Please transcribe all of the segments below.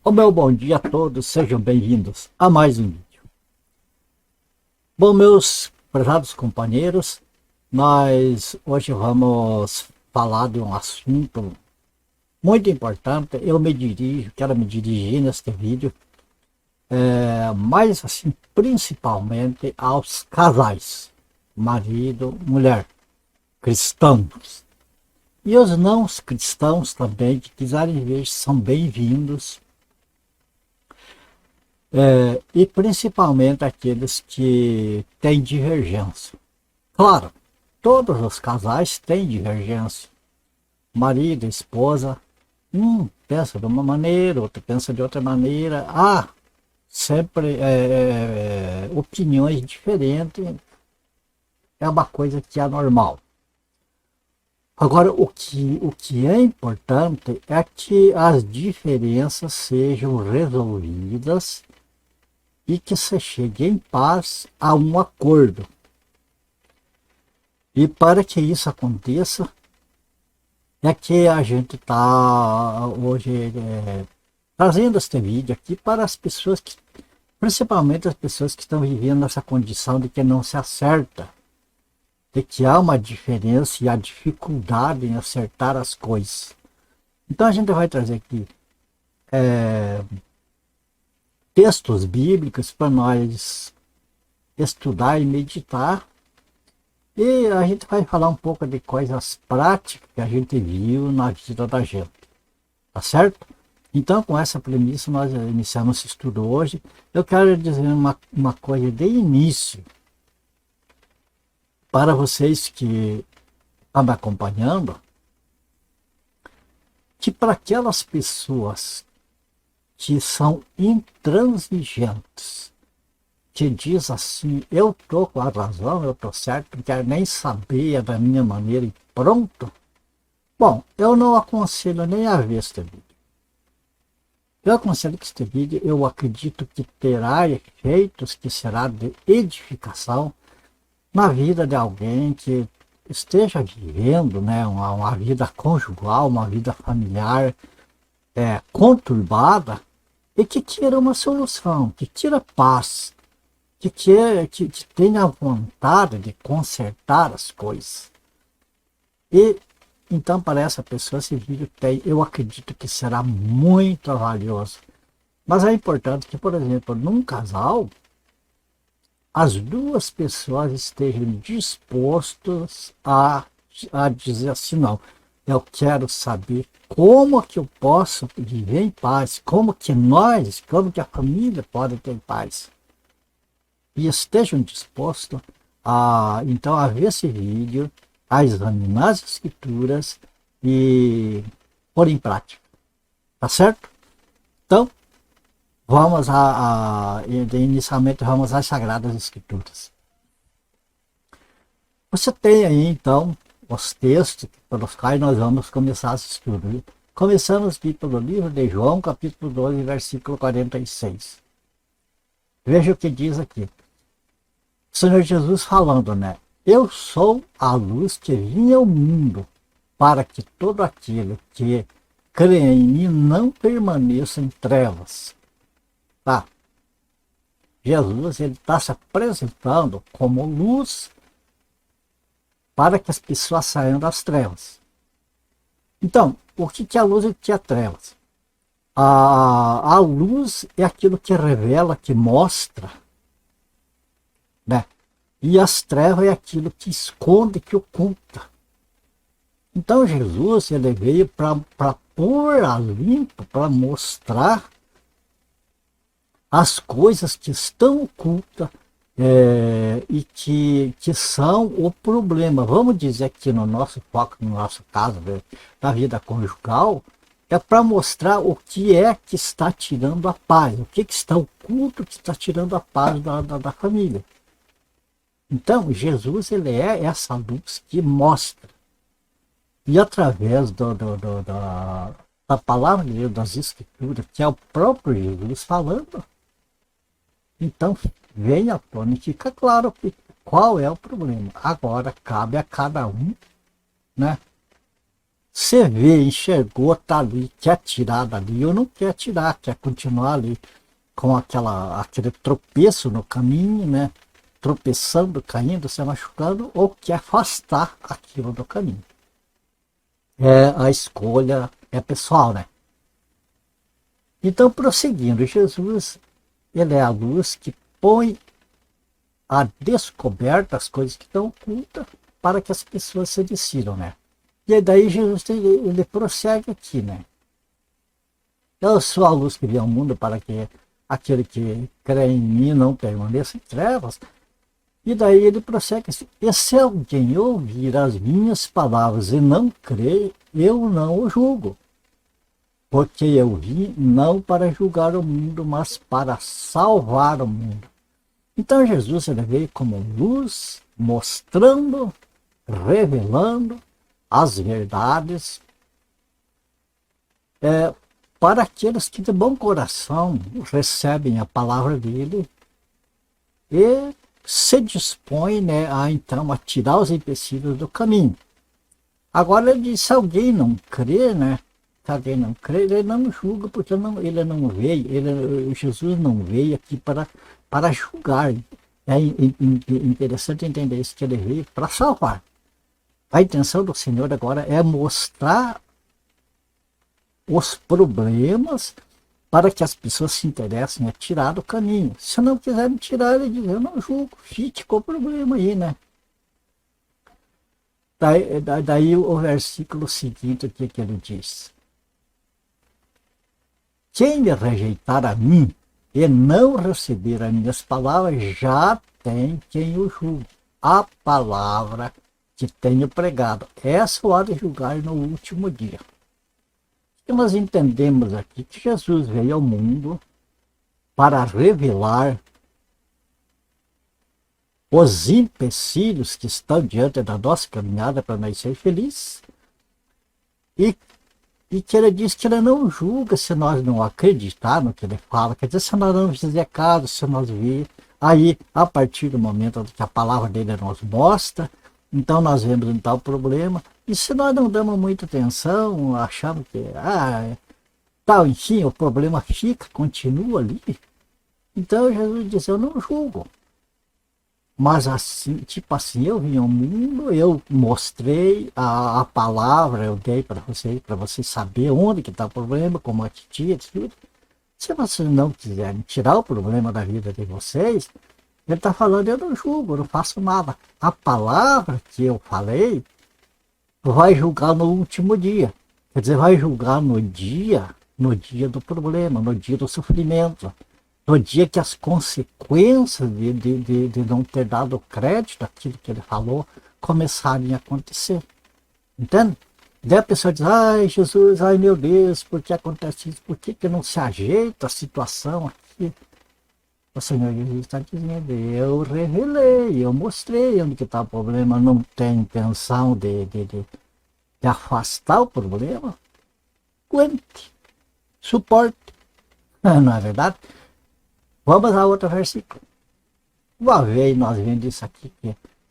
O meu bom dia a todos, sejam bem-vindos a mais um vídeo. Bom, meus prezados companheiros, nós hoje vamos falar de um assunto muito importante. Quero me dirigir neste vídeo, mas assim, principalmente aos casais, marido, mulher, cristãos. E os não cristãos também, que quiserem ver, são bem-vindos. E principalmente aqueles que têm divergência. Claro, todos os casais têm divergência. Marido, esposa, um pensa de uma maneira, outro pensa de outra maneira. Há sempre opiniões diferentes. É uma coisa que é normal. Agora, o que é importante é que as diferenças sejam resolvidas e que se chegue em paz a um acordo. E para que isso aconteça, é que a gente está hoje trazendo este vídeo aqui para as pessoas que, principalmente as pessoas que estão vivendo nessa condição de que não se acerta, de que há uma diferença e há dificuldade em acertar as coisas. Então a gente vai trazer aqui textos bíblicos para nós estudar e meditar. E a gente vai falar um pouco de coisas práticas que a gente viu na vida da gente. Tá certo? Então, com essa premissa, nós iniciamos esse estudo hoje. Eu quero dizer uma coisa de início para vocês que estão me acompanhando, que para aquelas pessoas que são intransigentes, que diz assim, eu tô com a razão, eu tô certo, não quero nem saber, é da minha maneira e pronto. Bom, eu não aconselho nem a ver este vídeo. Eu aconselho que este vídeo, eu acredito que terá efeitos, que será de edificação na vida de alguém que esteja vivendo, né, uma vida conjugal, uma vida familiar conturbada, e que queira uma solução, que queira paz, que tenha vontade de consertar as coisas. E então, para essa pessoa, esse vídeo eu acredito que será muito valioso. Mas é importante que, por exemplo, num casal, as duas pessoas estejam dispostas a dizer assim, não, eu quero saber como que eu posso viver em paz, como que a família pode ter paz. E estejam dispostos então, a ver esse vídeo, a examinar as escrituras e pôr em prática. Tá certo? Então, vamos inicialmente vamos às Sagradas Escrituras. Você tem aí, então, os textos pelos quais nós vamos começar esse estudo. Começamos aqui pelo livro de João, capítulo 12, versículo 46. Veja o que diz aqui. O Senhor Jesus falando, né? Eu sou a luz que vinha ao mundo, para que todo aquele que crê em mim não permaneça em trevas. Tá? Jesus, ele está se apresentando como luz para que as pessoas saiam das trevas. Então, o que é a luz e o que é trevas? A luz é aquilo que revela, que mostra, né? E as trevas é aquilo que esconde, que oculta. Então Jesus, ele veio para pôr a limpo, para mostrar as coisas que estão ocultas e que são o problema. Vamos dizer que no nosso foco, no nosso caso da vida conjugal, é para mostrar o que é que está tirando a paz, o que está oculto que está tirando a paz da família. Então, Jesus, ele é essa luz que mostra. E através da palavra de Deus, das Escrituras, que é o próprio Jesus falando, então vem à tona e fica claro qual é o problema. Agora cabe a cada um, né, Você vê, enxergou, tá ali, quer tirar dali ou não quer tirar, quer continuar ali com aquele tropeço no caminho, né? Tropeçando, caindo, se machucando, ou quer afastar aquilo do caminho. A escolha é pessoal, né? Então, prosseguindo, Jesus, ele é a luz que põe a descoberta as coisas que estão ocultas para que as pessoas se decidam, né? E daí Jesus ele prossegue aqui, né? Eu sou a luz que vem ao mundo para que aquele que crê em mim não permaneça em trevas. E daí ele prossegue assim: e se alguém ouvir as minhas palavras e não crer, eu não o julgo. Porque eu vim não para julgar o mundo, mas para salvar o mundo. Então Jesus ele veio como luz, mostrando, revelando as verdades para aqueles que de bom coração recebem a palavra dele e se dispõem, né, então a tirar os empecilhos do caminho. Agora ele diz: se alguém não crê, né, se alguém não crê, ele não julga, porque ele não veio, Jesus não veio aqui para julgar. É interessante entender isso, que ele veio para salvar. A intenção do Senhor agora é mostrar os problemas para que as pessoas se interessem a tirar do caminho. Se não quiserem tirar, ele diz: eu não julgo, fique com o problema aí, né? Daí o versículo seguinte, o que ele diz? Quem me rejeitar a mim e não receber as minhas palavras, já tem quem o julgue. A palavra que tenho pregado, essa hora de julgar no último dia. E nós entendemos aqui que Jesus veio ao mundo para revelar os empecilhos que estão diante da nossa caminhada para nós ser felizes. E que ele diz que ele não julga se nós não acreditar no que ele fala, quer dizer, se nós não fizer caso, se nós vir. Aí, a partir do momento que a palavra dele nos mostra, então nós vemos um tal problema. E se nós não damos muita atenção, achamos que, tal, enfim, o problema fica, continua ali. Então Jesus disse: eu não julgo. Mas assim, tipo assim, eu vim ao mundo, eu mostrei a palavra, eu dei para vocês saber onde que está o problema, como atitude, tudo. Se vocês não quiserem tirar o problema da vida de vocês, ele está falando: eu não julgo, eu não faço nada. A palavra que eu falei vai julgar no último dia. Quer dizer, vai julgar no dia do problema, no dia do sofrimento. No dia que as consequências de não ter dado crédito àquilo que ele falou começarem a acontecer. Entende? Daí a pessoa diz: ai Jesus, ai meu Deus, por que acontece isso? Por que não se ajeita a situação aqui? O Senhor Jesus está dizendo: eu revelei, eu mostrei onde que está o problema, não tem intenção de afastar o problema. Aguente, suporte. Não é verdade? Vamos a outro versículo. Uma vez nós vemos isso aqui,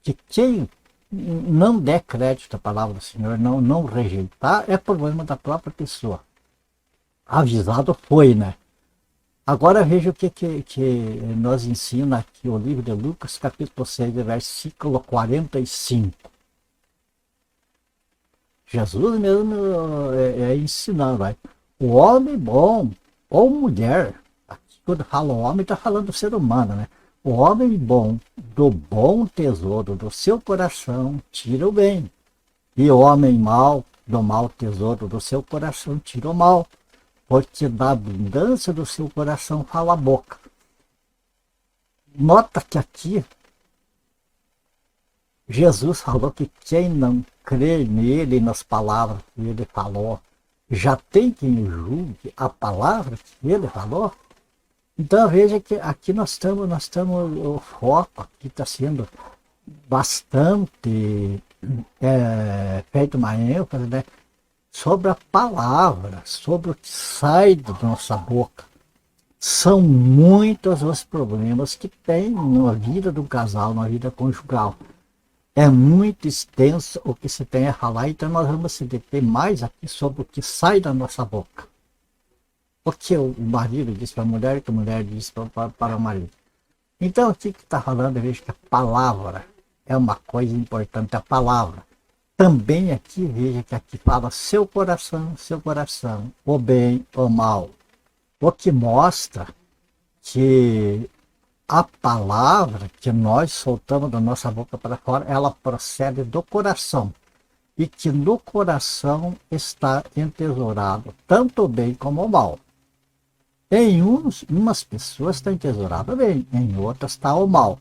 que quem não der crédito à palavra do Senhor, não rejeitar, é problema da própria pessoa. Avisado foi, né? Agora veja o que nós ensina aqui o livro de Lucas, capítulo 6, versículo 45. Jesus mesmo ensinando, vai. O homem bom ou mulher, quando fala o homem, está falando do ser humano, né? O homem bom, do bom tesouro do seu coração, tira o bem. E o homem mau, do mau tesouro do seu coração, tira o mal. Porque da abundância do seu coração fala a boca. Nota que aqui, Jesus falou que quem não crê nele, nas palavras que ele falou, já tem quem julgue a palavra que ele falou. Então veja que aqui nós estamos, o foco aqui está sendo bastante feito uma ênfase, né, sobre a palavra, sobre o que sai da nossa boca. São muitos os problemas que tem na vida do casal, na vida conjugal. É muito extenso o que se tem a falar, então nós vamos se deter mais aqui sobre o que sai da nossa boca. O que o marido diz para a mulher, o que a mulher diz para o marido. Então aqui que está falando, eu vejo que a palavra é uma coisa importante, a palavra. Também aqui, veja que aqui fala seu coração, o bem, o mal. O que mostra que a palavra que nós soltamos da nossa boca para fora, ela procede do coração. E que no coração está entesourado tanto o bem como o mal. Em umas pessoas está entesourado o bem, em outras está o mal.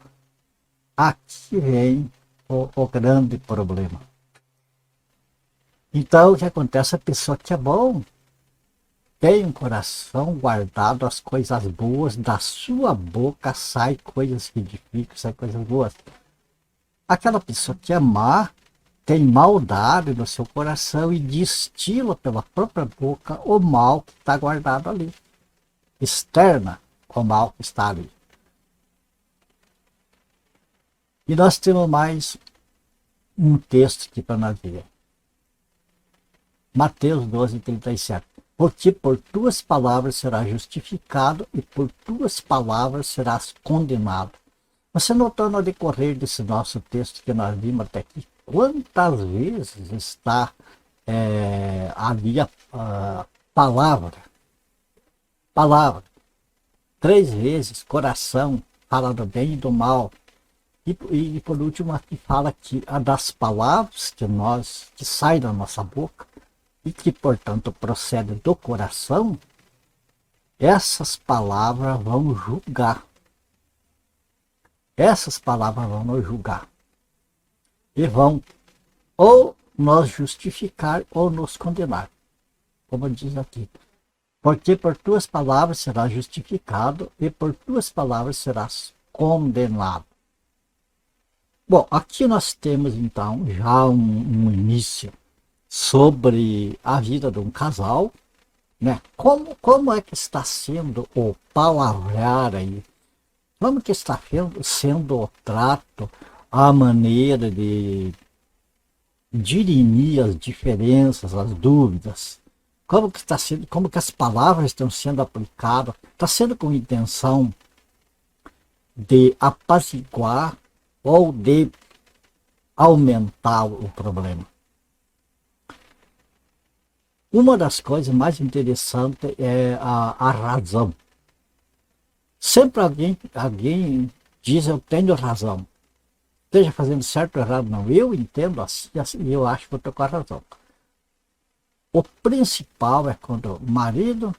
Aqui vem o grande problema. Então o que acontece? A pessoa que é bom tem um coração guardado as coisas boas, da sua boca sai coisas que edificam, sai coisas boas. Aquela pessoa que é má tem maldade no seu coração e destila pela própria boca o mal que está guardado ali. Externa o mal que está ali. E nós temos mais um texto aqui para nós ver. Mateus 12:37. Porque por tuas palavras serás justificado e por tuas palavras serás condenado. Você notou no decorrer desse nosso texto que nós vimos até aqui, quantas vezes está ali a palavra? Palavra. 3 vezes, coração, fala do bem e do mal. E por último aqui fala que a das palavras que saem da nossa boca, e que, portanto, procede do coração, essas palavras vão julgar. Essas palavras vão nos julgar. E vão ou nos justificar ou nos condenar. Como diz aqui. Porque por tuas palavras serás justificado e por tuas palavras serás condenado. Bom, aqui nós temos então já um início sobre a vida de um casal, né? Como é que está sendo o palavrear aí? Como que está sendo o trato, a maneira de dirimir as diferenças, as dúvidas? Como que está sendo, como que as palavras estão sendo aplicadas? Está sendo com intenção de apaziguar ou de aumentar o problema? Uma das coisas mais interessantes é a razão. Sempre alguém diz eu tenho razão. Esteja fazendo certo ou errado, não. Eu entendo assim e eu acho que eu estou com a razão. O principal é quando marido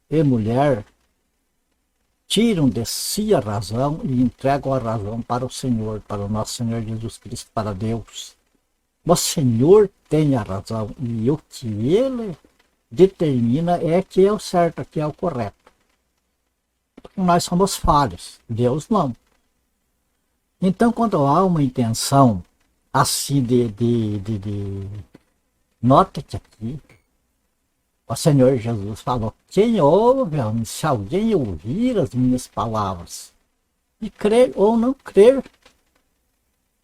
e mulher tiram de si a razão e entregam a razão para o Senhor, para o nosso Senhor Jesus Cristo, para Deus. O Senhor tem a razão e o que Ele determina é que é o certo, que é o correto. Nós somos falhos, Deus não. Então, quando há uma intenção assim nota que aqui o Senhor Jesus falou: quem ouve, se alguém ouvir as minhas palavras e crer ou não crer,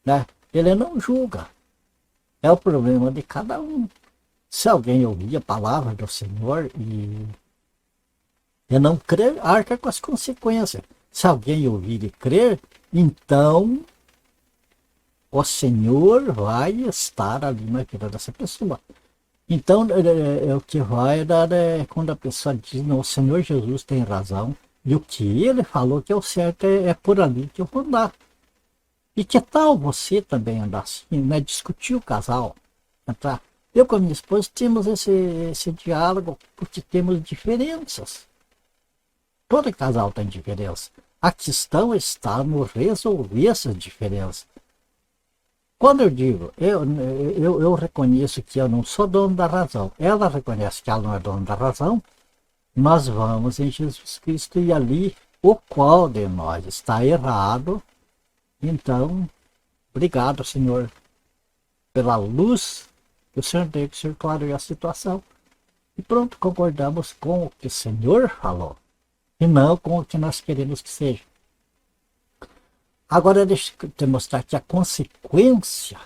né? Ele não julga. É o problema de cada um. Se alguém ouvir a palavra do Senhor e não crer, arca com as consequências. Se alguém ouvir e crer, então o Senhor vai estar ali na vida dessa pessoa. Então, o que vai dar é quando a pessoa diz: não, o Senhor Jesus tem razão, e o que Ele falou que é o certo é por ali que eu vou andar. E que tal você também andar assim, né? Discutir o casal, entrar. Eu com a minha esposa temos esse diálogo porque temos diferenças. Todo casal tem diferença. A questão está no resolver essas diferenças. Quando eu digo, eu reconheço que eu não sou dono da razão, ela reconhece que ela não é dona da razão, nós vamos em Jesus Cristo e ali o qual de nós está errado. Então, obrigado, Senhor, pela luz que o Senhor deu, que o Senhor clareou a situação. E pronto, concordamos com o que o Senhor falou, e não com o que nós queremos que seja. Agora deixa eu te mostrar aqui a consequência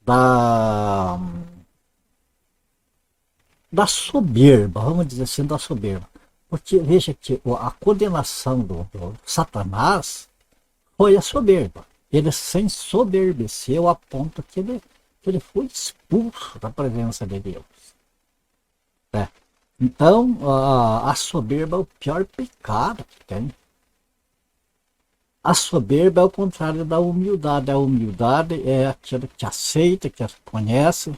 da, da soberba, vamos dizer assim, da soberba. Porque veja que a condenação do Satanás foi a soberba. Ele se ensoberbeceu a ponto que ele foi expulso da presença de Deus. Né? Então, a soberba é o pior pecado que tem. A soberba é o contrário da humildade. A humildade é aquele que aceita, que reconhece.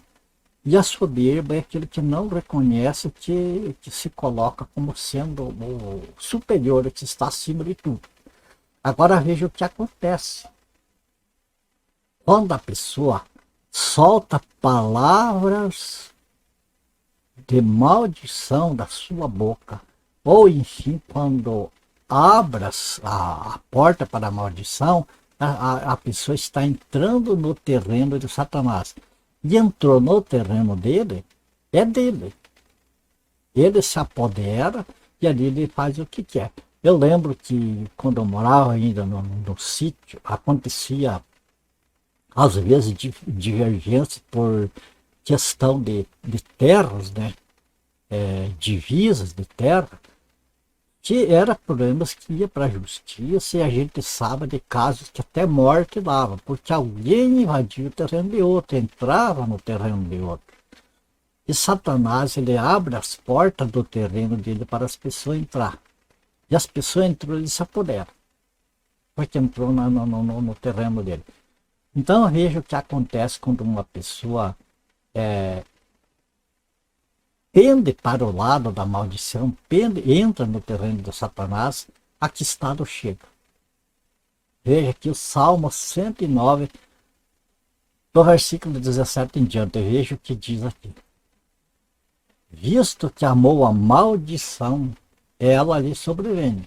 E a soberba é aquele que não reconhece, que se coloca como sendo o superior, que está acima de tudo. Agora veja o que acontece. Quando a pessoa solta palavras de maldição da sua boca, ou enfim, quando abras a porta para a maldição, a pessoa está entrando no terreno de Satanás. E entrou no terreno dele, é dele. Ele se apodera e ali ele faz o que quer. Eu lembro que quando eu morava ainda no sítio, acontecia às vezes divergência por questão de terras, né? Divisas de terra, que era problemas que ia para a justiça, e a gente sabe de casos que até morte dava, porque alguém invadia o terreno de outro, entrava no terreno de outro. E Satanás, ele abre as portas do terreno dele para as pessoas entrar. E as pessoas entrou e se apoderam, porque entrou no terreno dele. Então veja o que acontece quando uma pessoa pende para o lado da maldição, entra no terreno de Satanás, aqui está o chega. Veja aqui o Salmo 109, do versículo 17 em diante, veja o que diz aqui. Visto que amou a maldição, ela lhe sobrevém.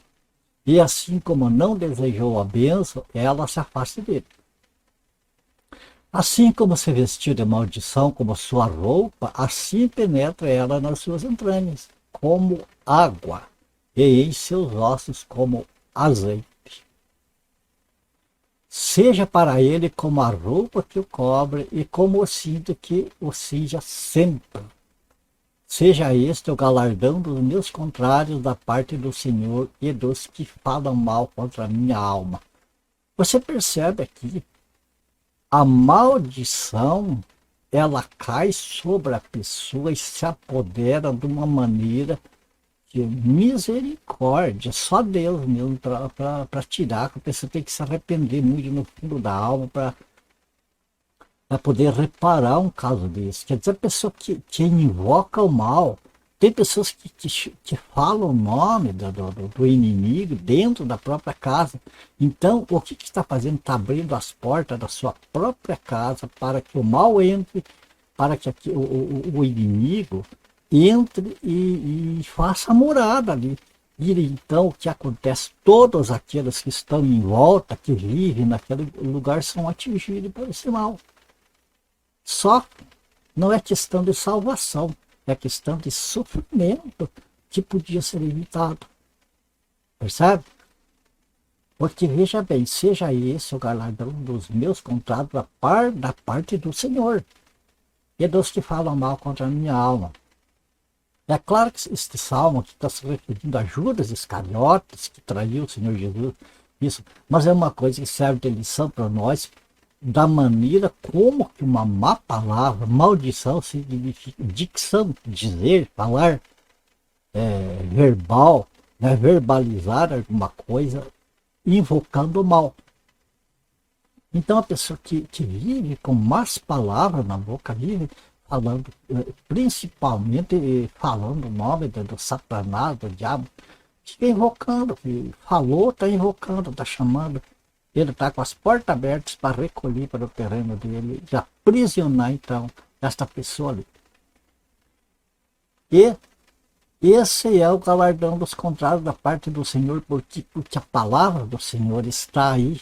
E assim como não desejou a bênção, ela se afasta dele. Assim como se vestiu de maldição como sua roupa, assim penetra ela nas suas entranhas, como água, e em seus ossos como azeite. Seja para ele como a roupa que o cobre e como o cinto que o cinja sempre. Seja este o galardão dos meus contrários da parte do Senhor e dos que falam mal contra a minha alma. Você percebe aqui, a maldição, ela cai sobre a pessoa e se apodera de uma maneira que misericórdia, só Deus mesmo para tirar, que a pessoa tem que se arrepender muito no fundo da alma para poder reparar um caso desse. Quer dizer, a pessoa que invoca o mal, tem pessoas que falam o nome do inimigo dentro da própria casa. Então, o que está fazendo? Está abrindo as portas da sua própria casa para que o mal entre, para que o inimigo entre e faça morada ali. E então, o que acontece? Todos aqueles que estão em volta, que vivem naquele lugar, são atingidos por esse mal. Só não é questão de salvação, é questão de sofrimento que podia ser evitado. Percebe? Porque veja bem, seja esse o galardão dos meus contratos da parte do Senhor e dos que falam mal contra a minha alma. É claro que este salmo aqui está se referindo a Judas Iscariotes, que traiu o Senhor Jesus, isso, mas é uma coisa que serve de lição para nós, da maneira como que uma má palavra, maldição, significa dicção, dizer, falar, verbal, né, verbalizar alguma coisa, invocando o mal. Então a pessoa que vive com más palavras na boca, vive falando, principalmente falando o nome do Satanás, do diabo, fica invocando, falou, está invocando, está chamando. Ele está com as portas abertas para recolher para o terreno dele e aprisionar, então, esta pessoa ali. E esse é o galardão dos contrários da parte do Senhor, porque a palavra do Senhor está aí,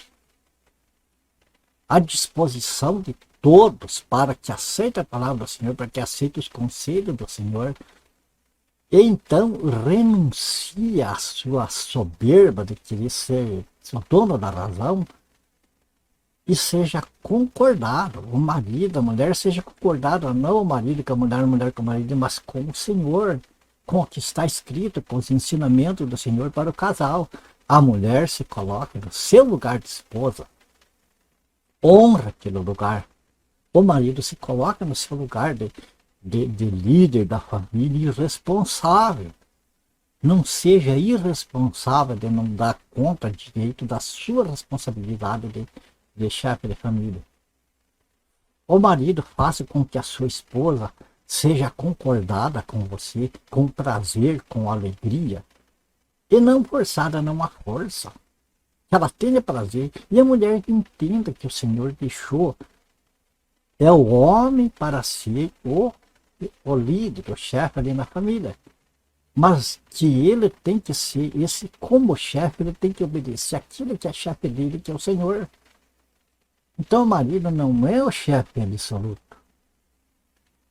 à disposição de todos, para que aceitem a palavra do Senhor, para que aceitem os conselhos do Senhor. E então renuncia à sua soberba de querer ser o dono da razão e seja concordado, o marido, a mulher seja concordado, não o marido com a mulher com o marido, mas com o Senhor, com o que está escrito, com os ensinamentos do Senhor para o casal. A mulher se coloca no seu lugar de esposa, honra aquele lugar. O marido se coloca no seu lugar de líder da família e responsável. Não seja irresponsável de não dar conta direito da sua responsabilidade de chefe de família. O marido faça com que a sua esposa seja concordada com você, com prazer, com alegria, e não forçada, não a força. Que ela tenha prazer. E a mulher que entenda que o Senhor deixou é o homem para ser o líder, o chefe ali na família. Mas que ele tem que ser esse, como chefe, ele tem que obedecer aquilo que é chefe dele, que é o Senhor. Então o marido não é o chefe absoluto.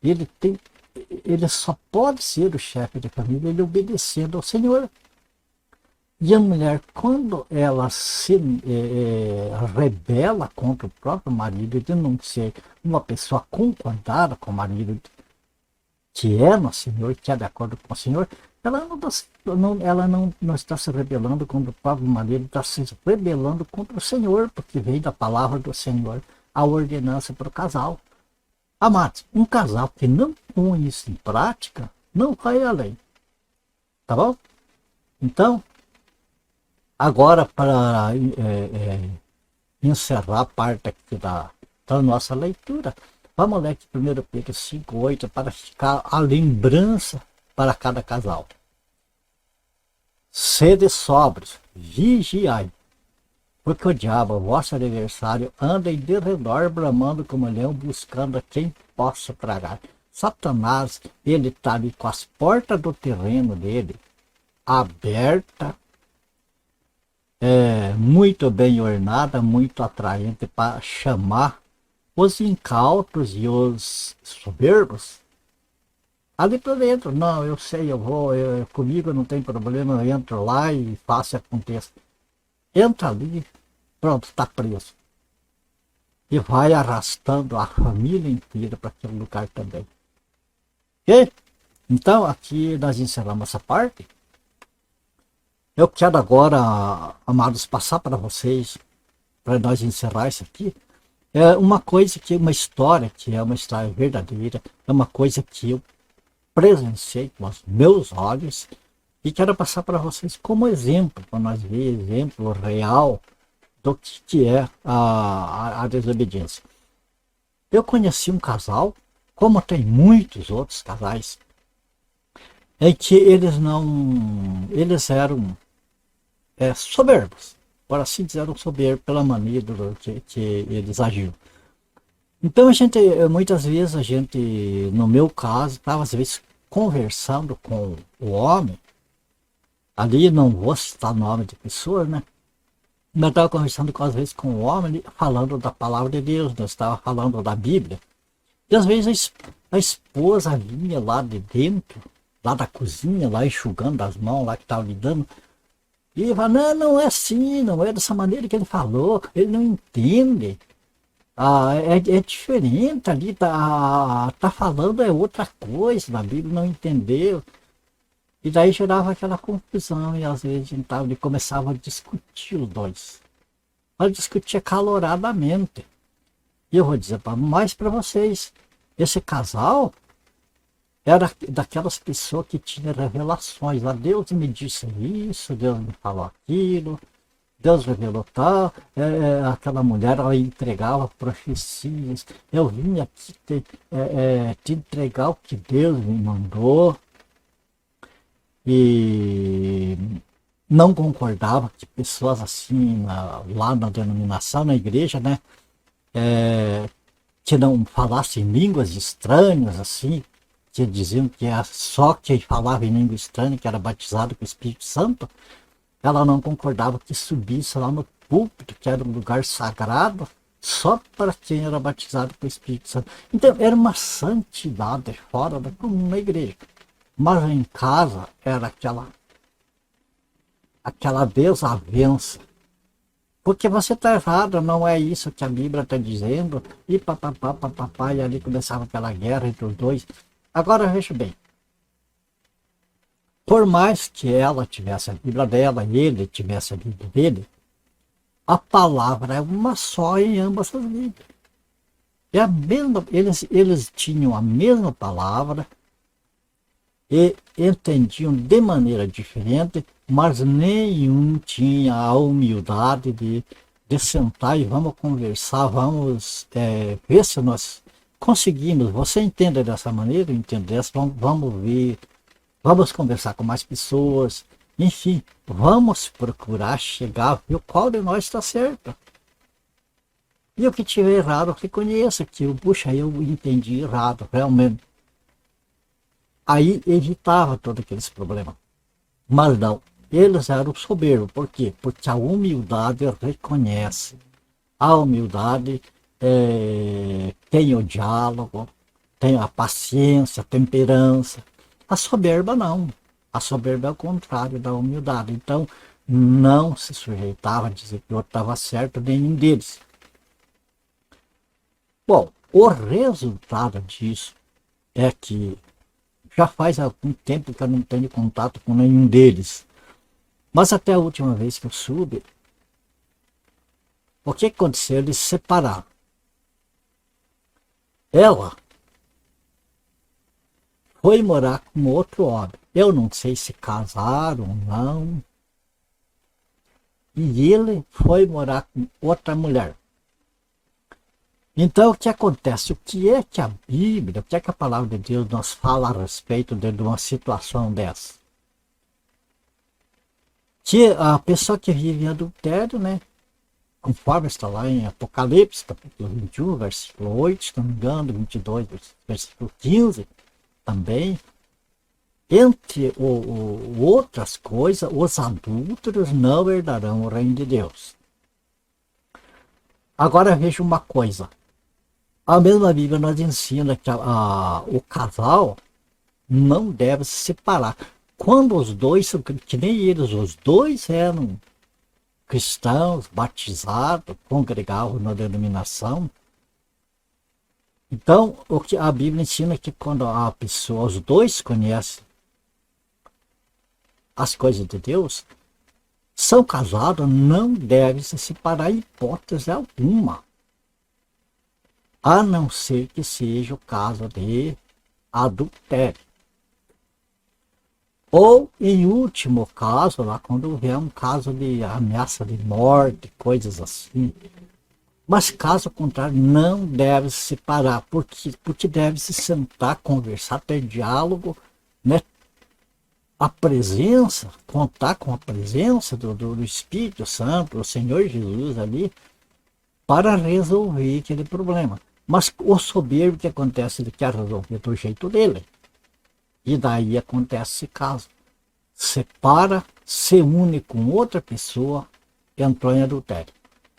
Ele só pode ser o chefe de família ele obedecendo ao Senhor. E a mulher, quando ela se rebela contra o próprio marido, de não ser uma pessoa concordada com o marido, que é no Senhor, que é de acordo com o Senhor, ela não está se rebelando contra o próprio marido, está se rebelando contra o Senhor, porque veio da palavra do Senhor a ordenança para o casal. Amados, um casal que não põe isso em prática, não vai além. Tá bom? Então, agora, para encerrar a parte aqui da nossa leitura, vamos ler aqui 1 Pedro 5:8 para ficar a lembrança para cada casal. Sede sóbrios, vigiai, porque o diabo, vosso adversário, anda em derredor, bramando como leão, buscando a quem possa tragar. Satanás, ele está ali com as portas do terreno dele aberta, muito bem ornada, muito atraente para chamar os incautos e os soberbos ali para dentro. Não, eu sei, eu vou, comigo não tem problema, eu entro lá e faço e aconteça. Entra ali, pronto, está preso. E vai arrastando a família inteira para aquele lugar também. Ok? Então, aqui nós encerramos essa parte. Eu quero agora, amados, passar para vocês, para nós encerrar isso aqui, uma história que é uma história verdadeira, é uma coisa que eu presenciei com os meus olhos e quero passar para vocês como exemplo, para nós ver exemplo real do que é a desobediência. Eu conheci um casal, como tem muitos outros casais, em que eles eram soberbos, por assim dizer, eram soberbos pela maneira que eles agiam. Então muitas vezes no meu caso, estava às vezes conversando com o homem, ali não vou citar nome de pessoa, né? Mas estava conversando às vezes com o homem, falando da palavra de Deus, nós estava falando da Bíblia. E às vezes a esposa vinha lá de dentro, lá da cozinha, lá enxugando as mãos, lá que estava lidando, e fala, não é assim, não é dessa maneira que ele falou, ele não entende. É diferente ali, tá falando outra coisa, na Bíblia não entendeu. E daí gerava aquela confusão, e às vezes ele começava a discutir os dois. Mas discutia acaloradamente. E eu vou dizer mais para vocês, esse casal era daquelas pessoas que tinham revelações. Deus me disse isso, Deus me falou aquilo, Deus revelou tal. Aquela mulher, ela entregava profecias. Eu vim aqui te entregar o que Deus me mandou. E não concordava que pessoas assim, lá na denominação, na igreja, né, que não falassem línguas estranhas, assim, que diziam que só quem falava em língua estranha, que era batizado com o Espírito Santo, ela não concordava que subisse lá no púlpito, que era um lugar sagrado, só para quem era batizado com o Espírito Santo. Então, era uma santidade fora da comum na igreja. Mas em casa era aquela desavença. Porque você está errado, não é isso que a Bíblia está dizendo. E papapá, papapá, e ali começava aquela guerra entre os dois. Agora veja bem, por mais que ela tivesse a Bíblia dela e ele tivesse a Bíblia dele, a palavra é uma só em ambas as Bíblias. É a mesma, eles tinham a mesma palavra e entendiam de maneira diferente, mas nenhum tinha a humildade de sentar e vamos conversar, vamos ver se nós conseguimos. Você entende dessa maneira? Eu entendo dessa. Vamos ver, vamos conversar com mais pessoas. Enfim, vamos procurar chegar a ver qual de nós está certo. E o que tiver errado, reconheça que, puxa, eu entendi errado, realmente. Aí evitava todos aqueles problemas. Mas não, eles eram soberbos. Por quê? Porque a humildade reconhece. A humildade tem o diálogo, tem a paciência, a temperança. A soberba não. A soberba é o contrário da humildade. Então, não se sujeitava a dizer que o outro estava certo, nenhum deles. Bom, o resultado disso é que já faz algum tempo que eu não tenho contato com nenhum deles. Mas até a última vez que eu soube, o que aconteceu? Eles se separaram. Ela foi morar com outro homem. Eu não sei se casaram ou não. E ele foi morar com outra mulher. Então, o que acontece? O que é que a Bíblia, o que é que a palavra de Deus nos fala a respeito de uma situação dessa? Que a pessoa que vive em adultério, né? Conforme está lá em Apocalipse, capítulo 21, versículo 8, se não me engano, 22, versículo 15, também. Entre outras coisas, os adúlteros não herdarão o reino de Deus. Agora veja uma coisa. A mesma Bíblia nos ensina que o casal não deve se separar. Quando os dois, que nem eles, os dois eram cristãos, batizados, congregavam na denominação. Então, o que a Bíblia ensina é que quando a pessoa, os dois conhecem as coisas de Deus, são casados, não devem se separar em hipótese alguma. A não ser que seja o caso de adultério. Ou, em último caso, lá quando houver um caso de ameaça de morte, coisas assim. Mas caso contrário, não deve se separar, porque deve se sentar, conversar, ter diálogo, né? A presença, contar com a presença do Espírito Santo, do Senhor Jesus ali, para resolver aquele problema. Mas o soberbo que acontece, ele quer resolver do jeito dele. E daí acontece esse caso. Separa, se une com outra pessoa, entrou em adultério.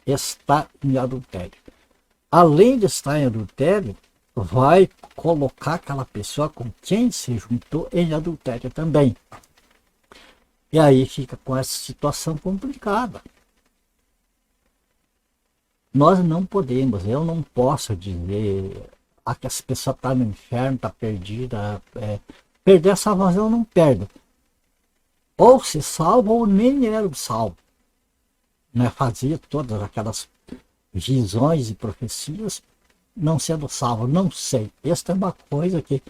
Está em adultério. Além de estar em adultério, vai colocar aquela pessoa com quem se juntou em adultério também. E aí fica com essa situação complicada. Nós não podemos, eu não posso dizer que essa pessoa está no inferno, está perdida. Perder a salvação não perde. Ou se salva ou nem era salvo. Né? Fazia todas aquelas visões e profecias, não sendo salvo, não sei. Esta é uma coisa que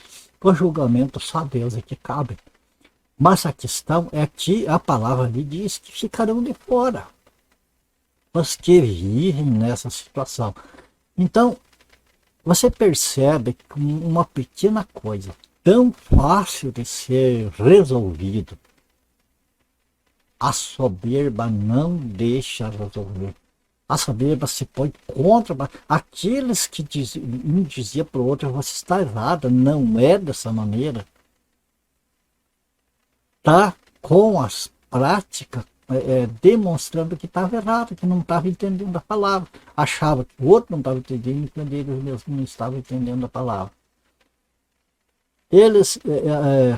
o julgamento só Deus é que cabe. Mas a questão é que a palavra ali diz que ficarão de fora. Os que vivem nessa situação. Então, você percebe que uma pequena coisa tão fácil de ser resolvido, a soberba não deixa resolver. A soberba se põe contra aqueles que um dizia para o outro, você está errado, não é dessa maneira. Está com as práticas demonstrando que estava errado, que não estava entendendo a palavra. Achava que o outro não estava entendendo, e eles mesmos não estavam entendendo a palavra. Eles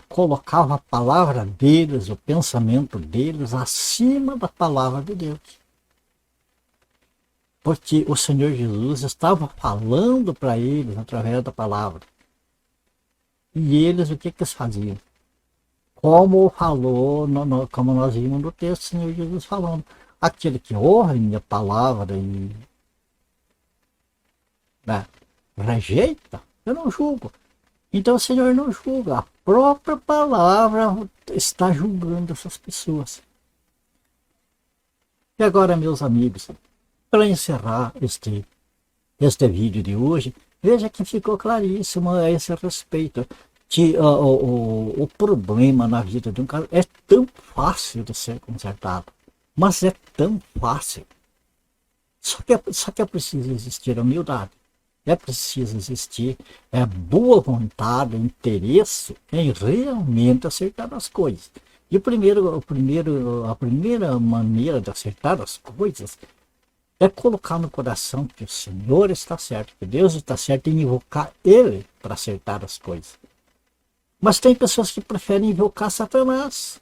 colocavam a palavra deles, o pensamento deles, acima da palavra de Deus. Porque o Senhor Jesus estava falando para eles através da palavra. E eles, o que eles faziam? Como falou, como nós vimos no texto, o Senhor Jesus falando. Aquele que ouve a minha palavra e rejeita, eu não julgo. Então o Senhor não julga. A própria palavra está julgando essas pessoas. E agora, meus amigos, para encerrar este vídeo de hoje, veja que ficou claríssimo a esse respeito. Que o problema na vida de um cara é tão fácil de ser consertado. Mas é tão fácil. Só que é preciso existir humildade. É preciso existir boa vontade, interesse em realmente acertar as coisas. E a primeira maneira de acertar as coisas é colocar no coração que o Senhor está certo, que Deus está certo, e invocar Ele para acertar as coisas. Mas tem pessoas que preferem invocar Satanás,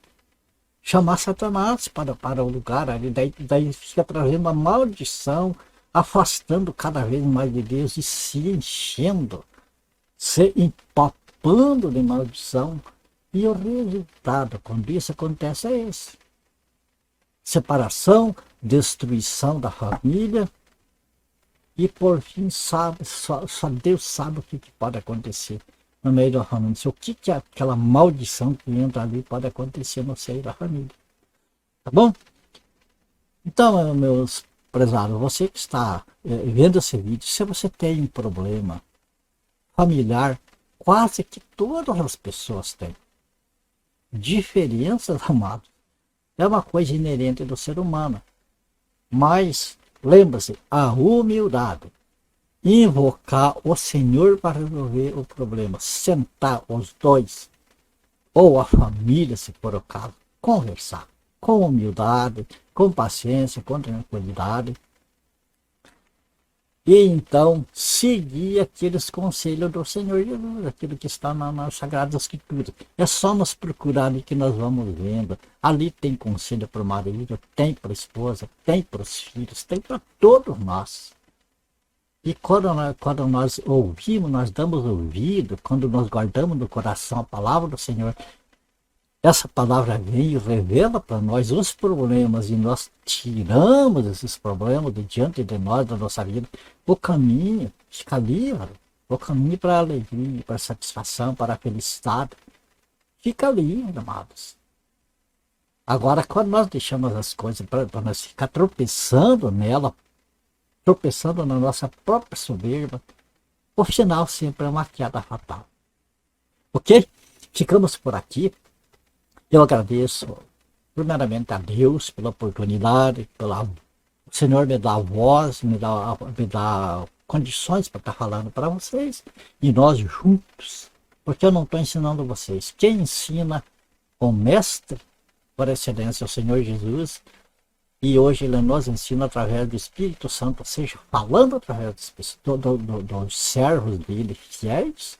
chamar Satanás para o lugar, daí fica trazendo a maldição, afastando cada vez mais de Deus e se enchendo, se empapando de maldição. E o resultado, quando isso acontece, é esse: separação, destruição da família, e por fim só Deus sabe o que pode acontecer no meio da família. O que aquela maldição que entra ali pode acontecer no seio da família. Tá bom? Então, meus prezados, você que está vendo esse vídeo, se você tem um problema familiar, quase que todas as pessoas têm. Diferenças, amados, é uma coisa inerente do ser humano. Mas, lembre-se, a humildade, invocar o Senhor para resolver o problema, sentar os dois, ou a família, se for o caso, conversar com humildade, com paciência, com tranquilidade, e então seguir aqueles conselhos do Senhor Jesus, aquilo que está nas Sagradas Escrituras. É só nos procurar ali que nós vamos vendo. Ali tem conselho para o marido, tem para a esposa, tem para os filhos, tem para todos nós. E quando nós ouvimos, nós damos ouvido, quando nós guardamos no coração a palavra do Senhor, essa palavra vem e revela para nós os problemas, e nós tiramos esses problemas de diante de nós, da nossa vida. O caminho fica livre, o caminho para a alegria, para a satisfação, para a felicidade, fica livre, amados. Agora, quando nós deixamos as coisas para nós ficar tropeçando nela, tropeçando na nossa própria soberba, o final sempre é uma queda fatal. Ok? Ficamos por aqui. Eu agradeço primeiramente a Deus pela oportunidade, o Senhor me dá a voz, me dá condições para estar falando para vocês, e nós juntos, porque eu não estou ensinando vocês. Quem ensina o mestre por excelência é o Senhor Jesus, e hoje Ele nos ensina através do Espírito Santo, seja falando através dos servos dele fiéis,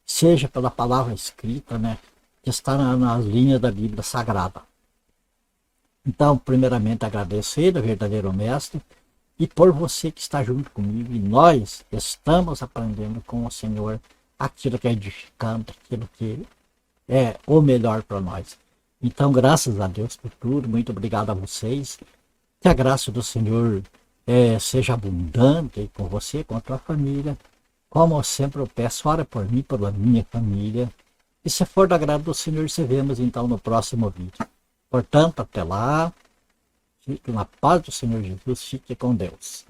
seja pela palavra escrita, né, que está nas linhas da Bíblia Sagrada. Então, primeiramente, agradeço Ele, o verdadeiro mestre, e por você que está junto comigo, e nós estamos aprendendo com o Senhor aquilo que é edificante, aquilo que é o melhor para nós. Então, graças a Deus por tudo, muito obrigado a vocês, que a graça do Senhor seja abundante com você, com a tua família. Como sempre eu peço, ora por mim, pela minha família, e se for do agrado do Senhor, se vemos então no próximo vídeo. Portanto, até lá, fique na paz do Senhor Jesus, fique com Deus.